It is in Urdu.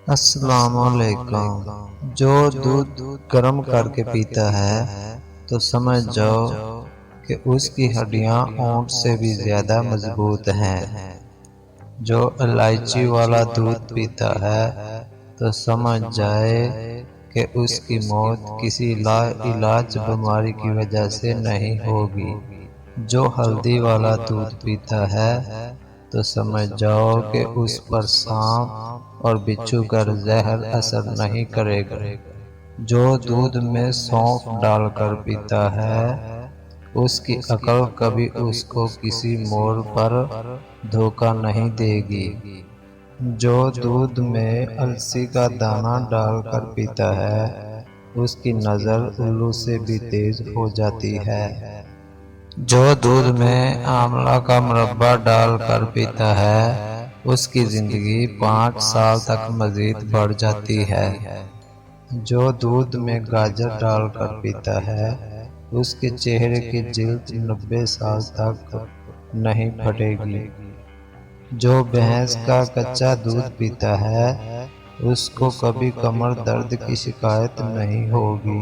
السلام علیکم۔ جو دودھ گرم کر کے پیتا ہے تو سمجھ جاؤ کہ اس کی ہڈیاں اونٹ سے بھی زیادہ مضبوط ہیں۔ جو الائچی والا دودھ پیتا ہے تو سمجھ جائے کہ اس کی موت کسی لا علاج بیماری کی وجہ سے نہیں ہوگی۔ جو ہلدی والا دودھ پیتا ہے تو سمجھ جاؤ کہ اس پر سانپ اور بچھو کا زہر اثر نہیں کرے گا۔ جو دودھ میں سونف ڈال کر پیتا ہے اس کی عقل کبھی اس کو کسی موڑ پر دھوکہ نہیں دے گی۔ جو دودھ میں السی کا دانہ ڈال کر پیتا ہے اس کی نظر الو سے بھی تیز ہو جاتی ہے۔ جو دودھ میں آملہ کا مربع ڈال کر پیتا ہے اس کی زندگی 5 سال تک مزید بڑھ جاتی ہے۔ جو دودھ میں گاجر ڈال کر پیتا ہے اس کے چہرے کی جلد 90 سال تک نہیں پھٹے گی۔ جو بھینس کا کچا دودھ پیتا ہے اس کو کبھی کمر درد کی شکایت نہیں ہوگی۔